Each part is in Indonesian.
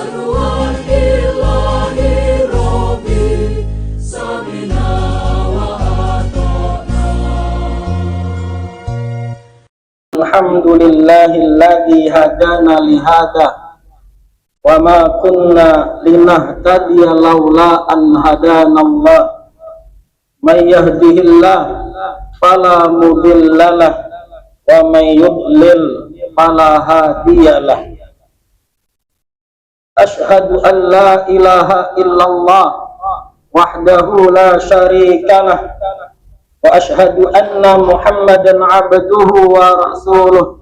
arwah ilahi Rabbi samina wa ata'na. Alhamdulillahilladzi hadana lihada wa ma kunna linahtadiya laula an hadanallah. May yahdihillah fala mudhillalah wa may yudlil fala hadiyalah. Ashhadu an la ilaha illallah wahdahu la syarikalah wa ashhadu anna Muhammadan abduhu wa rasuluh.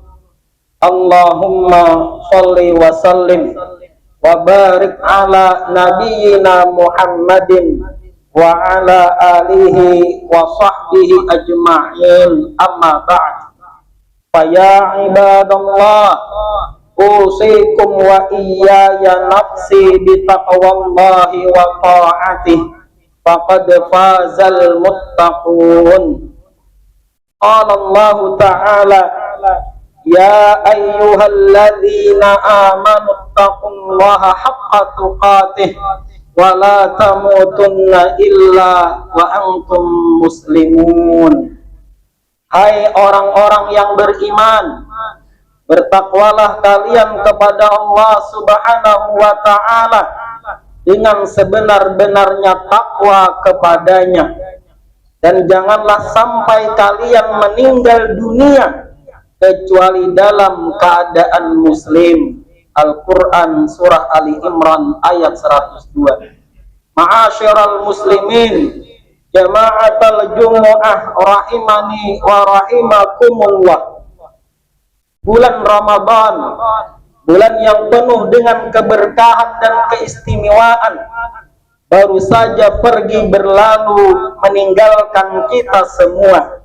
Allahumma sholli wa sallim wa barik ala nabiyyina Muhammadin wa ala alihi wa sahbihi ajma'in, amma ba'd. Fa ya ibadallah, usikum wa iyaya nafsi bi taqwallahi wa ta'atihi, faqad fazal muttaqun. Qala Allah ta'ala, ya ayyuhalladzina amanu taqullaha haqqa tuqatih wa la tamutunna illa wa antum muslimun. Hai orang-orang yang beriman, bertakwalah kalian kepada Allah Subhanahu wa ta'ala dengan sebenar-benarnya takwa kepadanya, dan janganlah sampai kalian meninggal dunia kecuali dalam keadaan muslim. Al-Quran surah Ali Imran ayat 102. Ma'asyiral muslimin, jama'atal jumu'ah rahimani wa rahimakumullah. Bulan Ramadan, bulan yang penuh dengan keberkahan dan keistimewaan, baru saja pergi berlalu meninggalkan kita semua.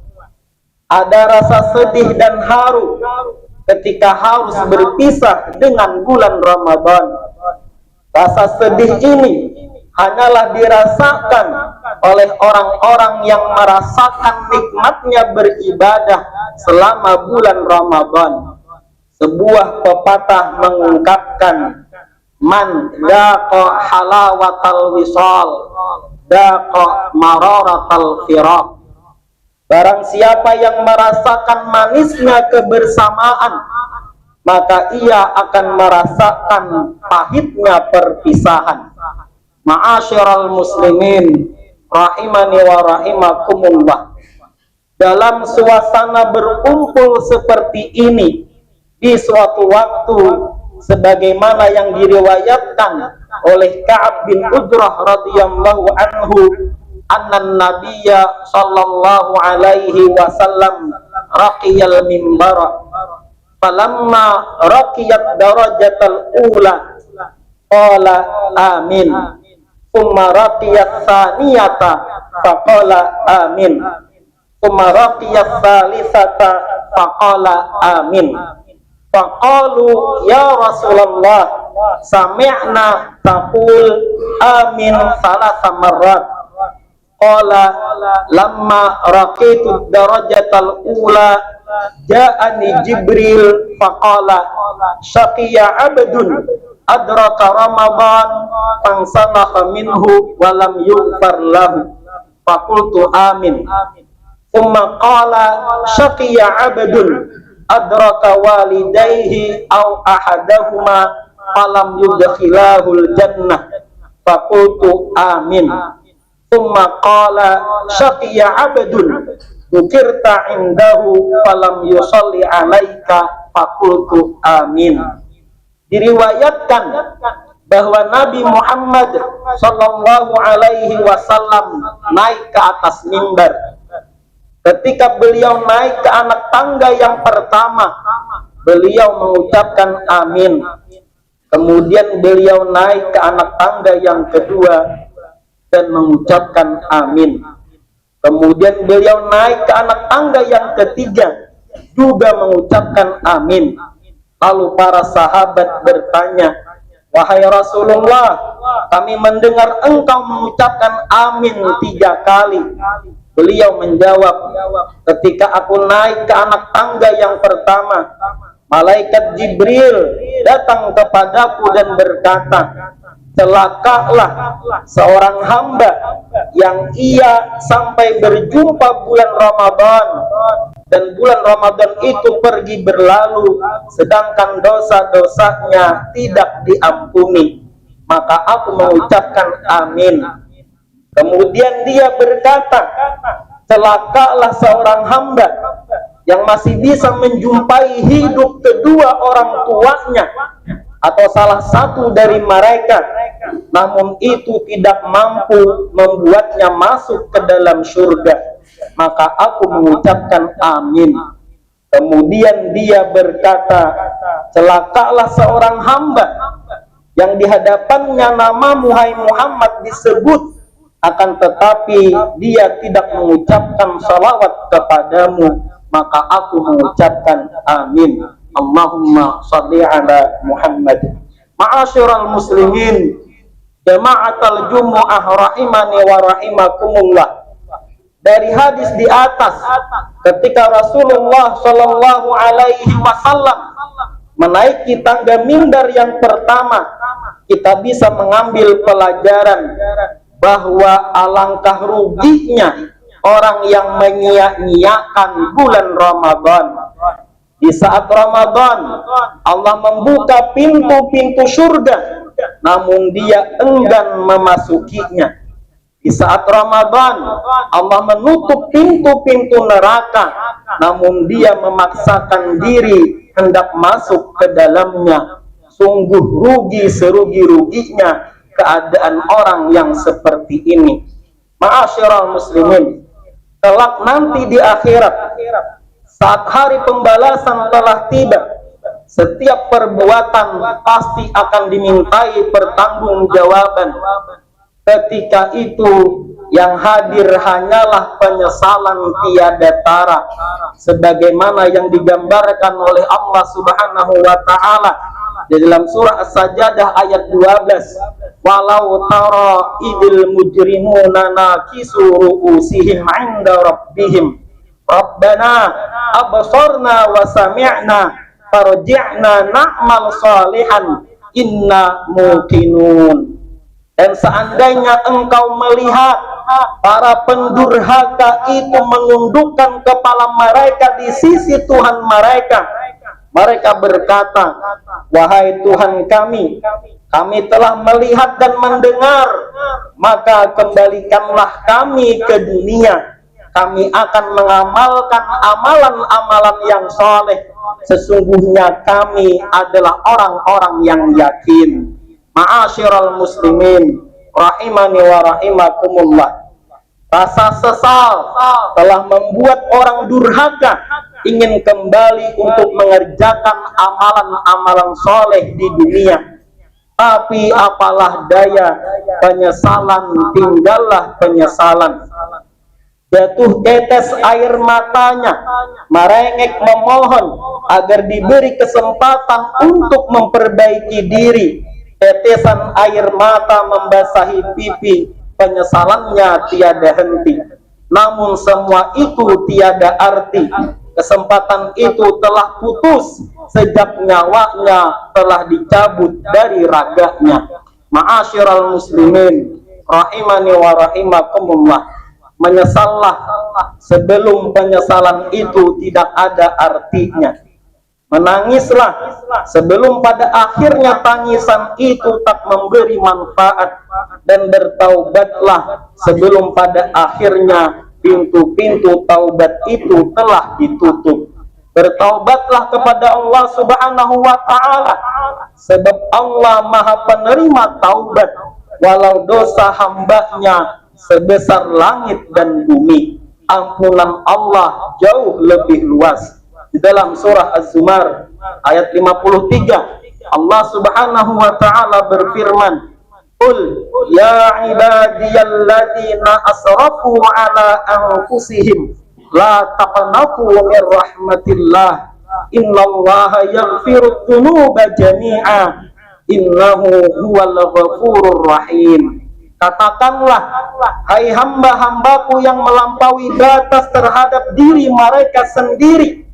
Ada rasa sedih dan haru ketika harus berpisah dengan bulan Ramadan. Rasa sedih ini hanyalah dirasakan oleh orang-orang yang merasakan nikmatnya beribadah selama bulan Ramadan. Sebuah pepatah mengungkapkan, man daqa halawatal wisal daqa mararatal firaq. Barang siapa yang merasakan manisnya kebersamaan, maka ia akan merasakan pahitnya perpisahan. Ma'asyiral muslimin rahimani wa rahimakumullah. Dalam suasana berkumpul seperti ini di suatu waktu, sebagaimana yang diriwayatkan oleh Ka'ab bin Ujrah radhiyallahu anhu, annan nabiyya sallallahu alaihi wasallam raqiyal mimbara falamma raqiyat darajatal ula qala amin, thumma raqiyat thaniyata faqala amin, thumma raqiyat thalithata faqala amin. Faqalu ya Rasulullah, sami'na taqul amin thalatha marrat. Qala lamma raqitu darajatal ula ja'ani Jibril faqala syaqiya abdun adraka Ramadan fansalakha minhu wa lam yughfar lahu faqultu amin. Thumma qala syaqiya abdun adraka walidayhi aw ahadahuma falam yudkhilahul jannah faqultu amin. Thumma qala syaqiya abdun dzukirta indahu falam yusalli alaika faqultu amin. Diriwayatkan bahwa Nabi Muhammad sallallahu alaihi wasallam naik ke atas mimbar. Ketika beliau naik ke anak tangga yang pertama, beliau mengucapkan amin. Kemudian beliau naik ke anak tangga yang kedua dan mengucapkan amin. Kemudian beliau naik ke anak tangga yang ketiga, juga mengucapkan amin. Lalu para sahabat bertanya, wahai Rasulullah, kami mendengar engkau mengucapkan amin 3 kali. Beliau menjawab, ketika aku naik ke anak tangga yang pertama, Malaikat Jibril datang kepadaku dan berkata, celakalah seorang hamba yang ia sampai berjumpa bulan Ramadan, dan bulan Ramadan itu pergi berlalu sedangkan dosa-dosanya tidak diampuni. Maka aku mengucapkan amin. Kemudian dia berkata, celakalah seorang hamba yang masih bisa menjumpai hidup kedua orang tuanya atau salah satu dari mereka, namun itu tidak mampu membuatnya masuk ke dalam surga. Maka aku mengucapkan amin. Kemudian dia berkata, celakalah seorang hamba yang di hadapannya namamu hai Muhammad disebut, akan tetapi dia tidak mengucapkan salawat kepadamu. Maka aku mengucapkan amin. Allahumma shalli ala Muhammad. Ma'asyiral muslimin, jama'atal jumu'ah rahimani wa rahimakumullah. Dari hadis di atas, ketika Rasulullah Shallallahu Alaihi Wasallam menaiki tangga mimbar yang pertama, kita bisa mengambil pelajaran bahwa alangkah ruginya orang yang menyia-nyiakan bulan Ramadan. Di saat Ramadan, Allah membuka pintu-pintu surga, namun dia enggan memasukinya. Di saat Ramadan, Allah menutup pintu-pintu neraka, namun dia memaksakan diri hendak masuk ke dalamnya. Sungguh rugi serugi-ruginya keadaan orang yang seperti ini. Ma'asyiral muslimin, kelak nanti di akhirat, saat hari pembalasan telah tiba, setiap perbuatan pasti akan dimintai pertanggungjawaban. Ketika itu yang hadir hanyalah penyesalan tiada tara, sebagaimana yang digambarkan oleh Allah Subhanahu wa taala di dalam surah As-Sajdah ayat 12. Walau tara idil mujrimuna nakisu ru'usihim 'inda rabbihim Rabbana absarna wa sami'na farji'na na'mal salihan inna muqinun. Dan seandainya engkau melihat para pendurhaka itu menundukkan kepala mereka di sisi Tuhan mereka, mereka berkata, wahai Tuhan kami, kami telah melihat dan mendengar, maka kembalikanlah kami ke dunia. Kami akan mengamalkan amalan-amalan yang soleh. Sesungguhnya kami adalah orang-orang yang yakin. Ma'asyiral muslimin, rahimani wa rahimakumullah. Rasa sesal telah membuat orang durhaka ingin kembali untuk mengerjakan amalan-amalan soleh di dunia. Tapi apalah daya, penyesalan tinggallah penyesalan. Jatuh tetes air matanya, merengek memohon agar diberi kesempatan untuk memperbaiki diri. Tetesan air mata membasahi pipi, penyesalannya tiada henti. Namun semua itu tiada arti. Kesempatan itu telah putus sejak nyawanya telah dicabut dari raganya. Ma'asyiral muslimin, rahimani wa rahimakumullah. Menyesallah sebelum penyesalan itu tidak ada artinya. Menangislah sebelum pada akhirnya tangisan itu tak memberi manfaat, dan bertaubatlah sebelum pada akhirnya pintu-pintu taubat itu telah ditutup. Bertaubatlah kepada Allah Subhanahu wa taala, sebab Allah Maha penerima taubat, walau dosa hambanya sebesar langit dan bumi. Ampunan Allah jauh lebih luas. Di dalam surah Az-Zumar ayat 53, Allah Subhanahu wa taala berfirman, "Qul ya ibadiyalladzina asrafu ala anfusihim la taqnatu min rahmatillah innallaha yaghfirudz dzunuba jami'a innahu huwal ghafurur rahim." Katakanlah, hai hamba-hambaku yang melampaui batas terhadap diri mereka sendiri,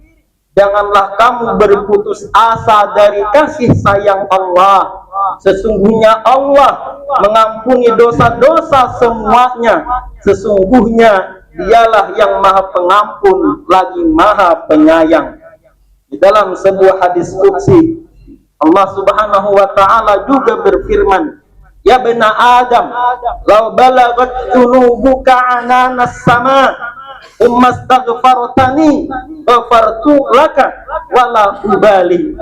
janganlah kamu berputus asa dari kasih sayang Allah. Sesungguhnya Allah mengampuni dosa-dosa semuanya. Sesungguhnya Dialah yang Maha Pengampun lagi Maha Penyayang. Di dalam sebuah hadis qudsi, Allah Subhanahu wa taala juga berfirman, "Ya bani Adam, law balagat dhunubuka ananas sama, ummastaghfartani ghafartu laka wala ubali."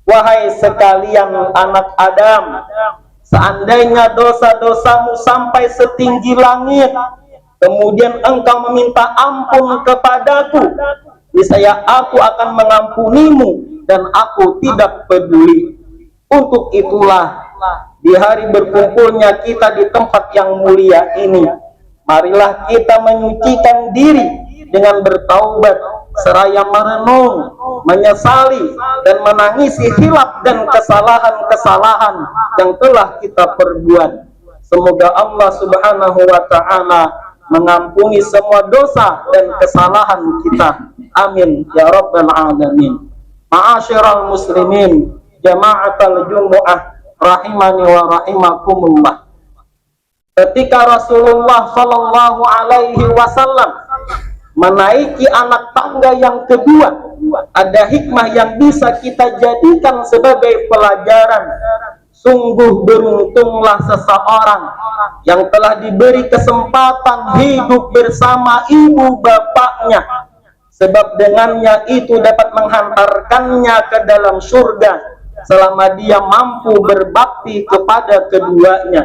Wahai sekalian anak Adam, seandainya dosa-dosamu sampai setinggi langit, kemudian engkau meminta ampun kepadaku, niscaya aku akan mengampunimu dan aku tidak peduli. Untuk itulah di hari berkumpulnya kita di tempat yang mulia ini, marilah kita menyucikan diri dengan bertaubat seraya merenung, menyesali dan menangisi hilaf dan kesalahan-kesalahan yang telah kita perbuat. Semoga Allah Subhanahu wa taala mengampuni semua dosa dan kesalahan kita. Amin ya rabbal alamin. Ma'asyiral muslimin, jama'atul jumu'ah rahimani wa rahimakumullah. Ketika Rasulullah sallallahu alaihi wasallam menaiki anak tangga yang kedua, ada hikmah yang bisa kita jadikan sebagai pelajaran. Sungguh beruntunglah seseorang yang telah diberi kesempatan hidup bersama ibu bapaknya, sebab dengannya itu dapat menghantarkannya ke dalam surga selama dia mampu berbakti kepada keduanya.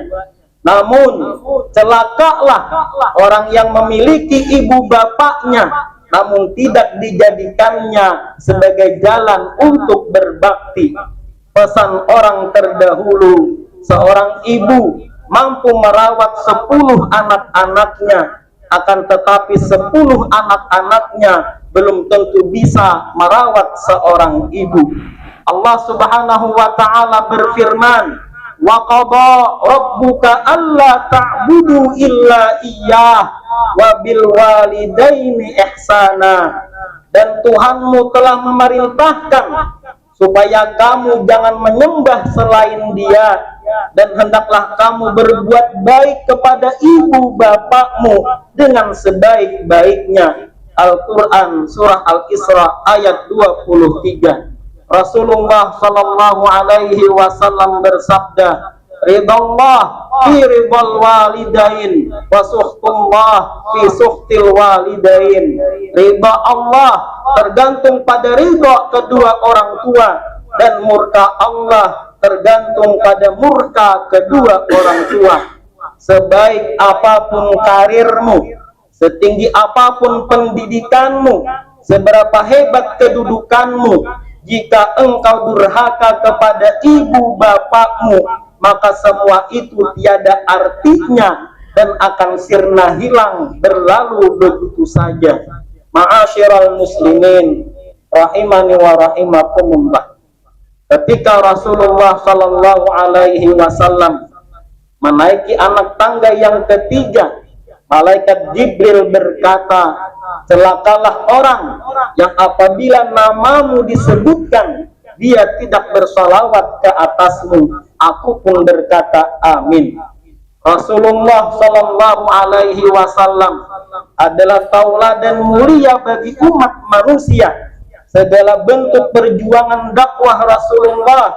Namun celakalah orang yang memiliki ibu bapaknya namun tidak dijadikannya sebagai jalan untuk berbakti. Pesan orang terdahulu, seorang ibu mampu merawat 10 anak-anaknya, akan tetapi 10 anak-anaknya belum tentu bisa merawat seorang ibu. Allah Subhanahu wa taala berfirman, "Wa qada rabbuka alla ta'budu illa iyyah wa bil walidaini ihsana." Dan Tuhanmu telah memerintahkan supaya kamu jangan menyembah selain Dia, dan hendaklah kamu berbuat baik kepada ibu bapakmu dengan sebaik-baiknya. Al-Quran Surah Al-Isra ayat 23. Rasulullah sallallahu alaihi wasallam bersabda, "Ridallah fi ridal walidain wa suhtullah fi suhtil walidain." Ridha Allah tergantung pada ridha kedua orang tua, dan murka Allah tergantung pada murka kedua orang tua. Sebaik apapun karirmu, setinggi apapun pendidikanmu, seberapa hebat kedudukanmu, jika engkau durhaka kepada ibu bapakmu, maka semua itu tiada artinya dan akan sirna hilang berlalu begitu saja. Ma'asyiral muslimin rahimani wa rahimakumullah. Ketika Rasulullah sallallahu alaihi wasallam menaiki anak tangga yang ketiga, malaikat Jibril berkata, "Celakalah orang yang apabila namamu disebutkan, dia tidak bersalawat ke atasmu." Aku pun berkata, "Amin." Rasulullah sallallahu alaihi wasallam adalah tauladan mulia bagi umat manusia. Segala bentuk perjuangan dakwah Rasulullah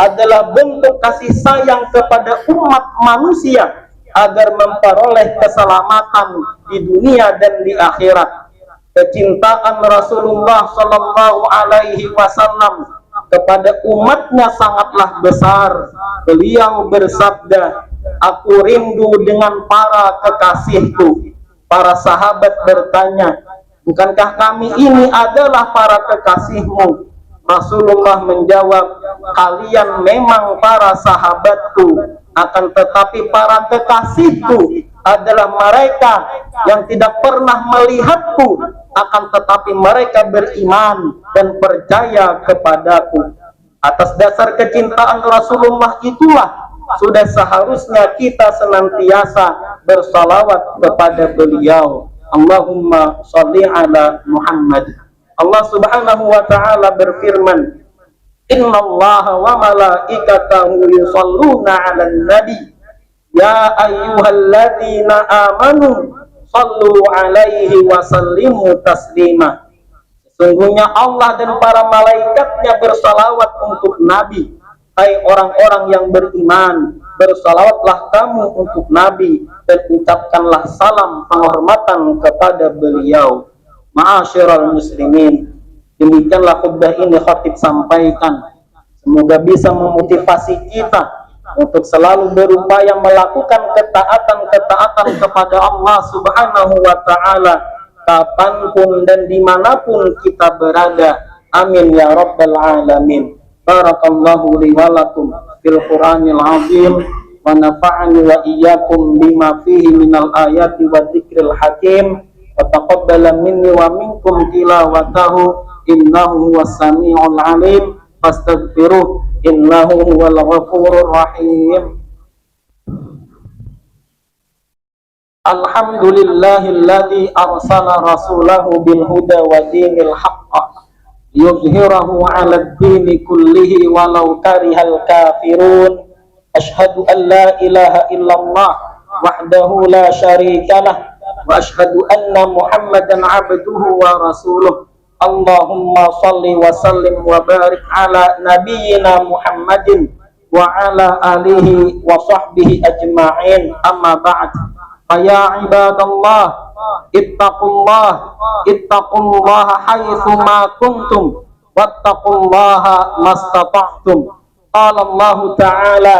adalah bentuk kasih sayang kepada umat manusia agar memperoleh keselamatan di dunia dan di akhirat. Kecintaan Rasulullah sallallahu alaihi wasallam kepada umatnya sangatlah besar. Beliau bersabda, "Aku rindu dengan para kekasihku." Para sahabat bertanya, "Bukankah kami ini adalah para kekasihmu?" Rasulullah menjawab, "Kalian memang para sahabatku, akan tetapi para kekasihku adalah mereka yang tidak pernah melihatku, akan tetapi mereka beriman dan percaya kepadaku." Atas dasar kecintaan Rasulullah itulah sudah seharusnya kita senantiasa bersalawat kepada beliau. Allahumma sholli ala Muhammad. Allah Subhanahu wa taala berfirman, "Innallaha wa malaikatahu yusholluna 'alan nabi, ya ayyuhalladzina amanu shallu 'alaihi wa sallimu taslima." Sesungguhnya Allah dan para malaikatnya bersalawat untuk Nabi. Hai orang-orang yang beriman, bersalawatlah kamu untuk Nabi dan ucapkanlah salam penghormatan kepada beliau. Ma'asyiral muslimin, demikianlah khutbah ini khatib sampaikan. Semoga bisa memotivasi kita untuk selalu berupaya melakukan ketaatan-ketaatan kepada Allah Subhanahu wa ta'ala kapanpun dan dimanapun kita berada. Amin ya rabbal alamin. Barakallahu li wa lakum fil Qur'anil azim wa nafa'ani wa iyyakum bima fihi minal ayati wa dzikril hakim wa taqabbala minni wa minkum tilawatahu innahu huwas samiul alim fastaghfiruh innahu huwal ghafurur rahim. Alhamdulillahilladzi arsala rasulahu bil huda wa dinil haqq yuzhirahu 'alad dini kullihi walau karihal kafirun. Asyhadu an la ilaha illallah wahdahu la syarikalah wa asyhadu anna Muhammadan 'abduhu wa rasuluh. Allahumma shalli wa sallim wa barik ala nabiyyina Muhammadin wa ala alihi wa sahbihi ajma'in. Amma ba'd. Ya ibadallah, ittaqullaha haitsu ma kuntum wattaqullaha mastata'tum. Qala Allah ta'ala,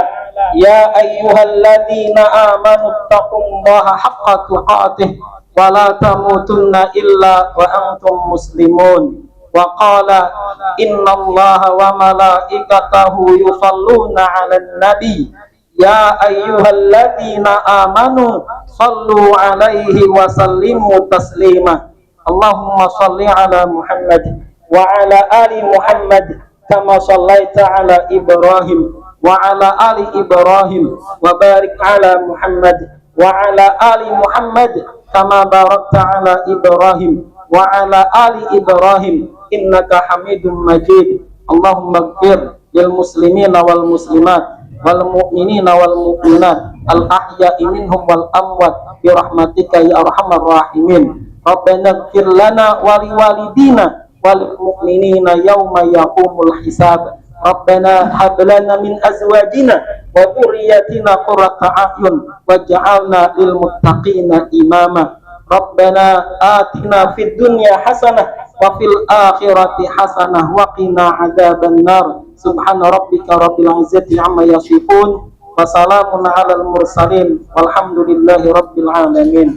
ya ayyuhalladzina amanu ittaqullaha haqqa tuqatih wa la tamutunna illa wa antum muslimun. Wa qala innallaha wa malaikatahu yusholluna 'alan nabi, ya ayyuhalladzina amanu sallu 'alaihi wa sallimu taslima. Allahumma salli 'ala Muhammad wa 'ala ali Muhammad kama shallaita 'ala Ibrahim wa 'ala ali Ibrahim wa barik 'ala Muhammad wa 'ala ali Muhammad kama barakta 'ala Ibrahim wa 'ala ali Ibrahim innaka Hamidum Majid. Allahumma ighfir lil muslimina wal muslimat wal mu'minina wal mu'minat al ahya'i minhum wal amwat bi rahmatika ya arhamar rahimin. Rabbana ighfir lana wa liwalidina wal mu'minina yauma yaqumul hisab. Rabbana hab lana min azwajina wa dhurriyyatina qurrata a'yun waj'alna lil muttaqina imama. Rabbana atina fid dunya hasanah wa fil akhirati hasanah wa qina adzabannar. Subhana rabbika rabbil izzati amma yasifun wa salamun alal mursalin walhamdulillahi rabbil alamin.